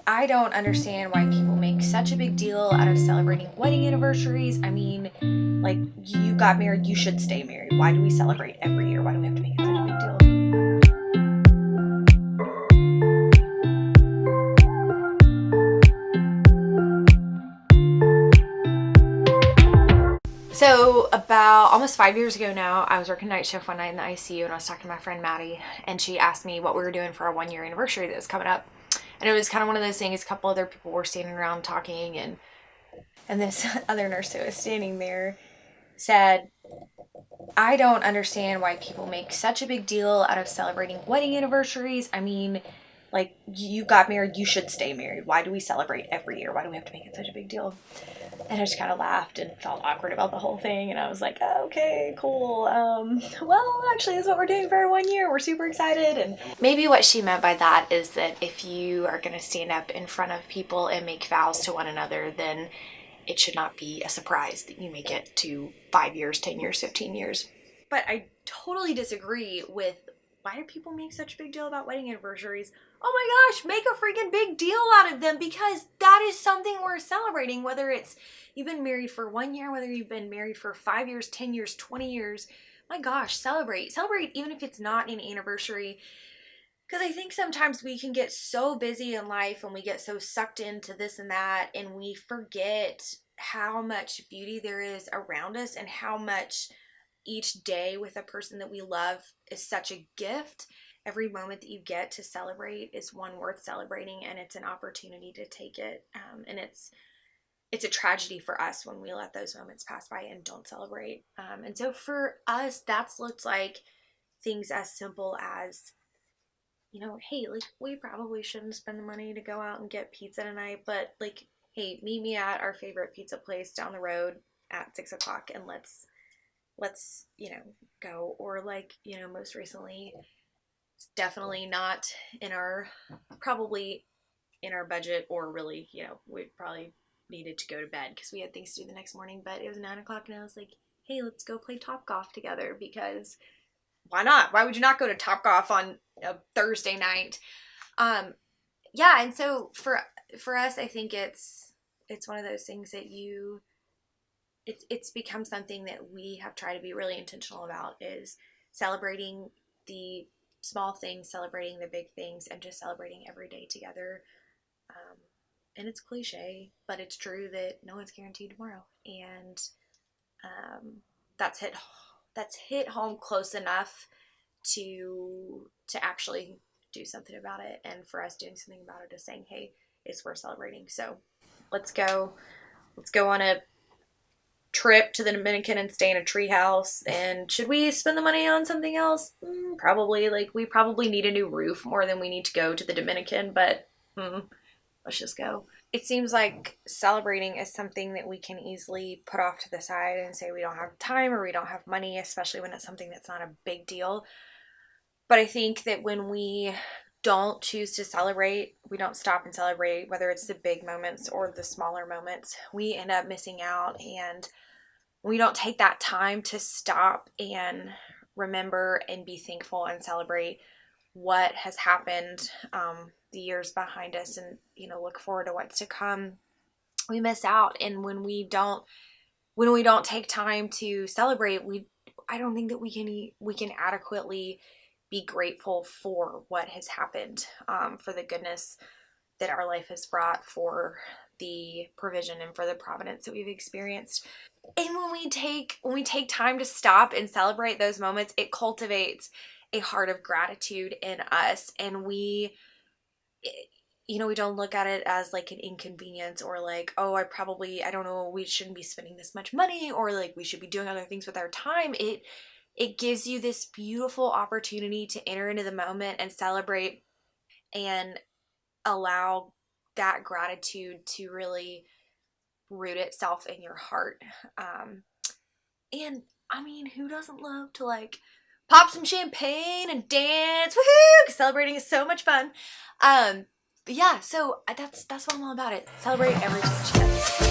I don't understand why people make such a big deal out of celebrating wedding anniversaries. I mean, like, you got married, you should stay married. Why do we celebrate every year? Why do we have to make it such a big deal? So, about almost 5 years ago now, I was working night shift one night in the ICU and I was talking to my friend Maddie, and she asked me what we were doing for our 1 year anniversary that was coming up. And it was kind of one of those things, a couple other people were standing around talking, and this other nurse that was standing there said, I don't understand why people make such a big deal out of celebrating wedding anniversaries. I mean, like, you got married, you should stay married. Why do we celebrate every year? Why do we have to make it such a big deal? And I just kind of laughed and felt awkward about the whole thing. And I was like, oh, okay, cool. Well, actually, this is what we're doing for our 1 year. We're super excited. And maybe what she meant by that is that if you are going to stand up in front of people and make vows to one another, then it should not be a surprise that you make it to 5 years, 10 years, 15 years. But I totally disagree with, why do people make such a big deal about wedding anniversaries? Oh my gosh, make a freaking big deal out of them, because that is something we're celebrating, whether it's you've been married for 1 year, whether you've been married for 5 years, 10 years, 20 years. My gosh, celebrate. Celebrate even if it's not an anniversary. Because I think sometimes we can get so busy in life and we get so sucked into this and that, and we forget how much beauty there is around us and how much each day with a person that we love is such a gift. Every moment that you get to celebrate is one worth celebrating, and it's an opportunity to take it. And it's a tragedy for us when we let those moments pass by and don't celebrate. And so for us, that's looked like things as simple as, hey, like, we probably shouldn't spend the money to go out and get pizza tonight, but like, hey, meet me at our favorite pizza place down the road at 6 o'clock and let's go. Or like, most recently, it's definitely not in our probably in our budget, or really, we probably needed to go to bed because we had things to do the next morning, but it was 9 o'clock and I was like, hey, let's go play Top Golf together, because why not? Why would you not go to Top Golf on a Thursday night? Yeah, and so for us, I think it's one of those things that it's become something that we have tried to be really intentional about, is celebrating the small things, celebrating the big things, and just celebrating every day together. Um, and it's cliche, but it's true that no one's guaranteed tomorrow, and um, that's hit home close enough to actually do something about it. And for us, doing something about it is saying, hey, it's worth celebrating. So let's go on a trip to the Dominican and stay in a treehouse. And should we spend the money on something else? Probably. Like, we probably need a new roof more than we need to go to the Dominican, but let's just go. It seems like celebrating is something that we can easily put off to the side and say we don't have time or we don't have money, especially when it's something that's not a big deal. But I think that when we don't choose to celebrate, we don't stop and celebrate, whether it's the big moments or the smaller moments, we end up missing out. And we don't take that time to stop and remember and be thankful and celebrate what has happened, the years behind us, and look forward to what's to come, we miss out. And when we don't take time to celebrate, I don't think that we can adequately be grateful for what has happened, for the goodness that our life has brought, for the provision and for the providence that we've experienced. And when we take time to stop and celebrate those moments, it cultivates a heart of gratitude in us. And we don't look at it as like an inconvenience, or like, oh, I don't know, we shouldn't be spending this much money, or like we should be doing other things with our time. It gives you this beautiful opportunity to enter into the moment and celebrate, and allow that gratitude to really root itself in your heart. And I mean, who doesn't love to like pop some champagne and dance? Woohoo! Celebrating is so much fun. But yeah, so that's what I'm all about. It celebrate every chance you get.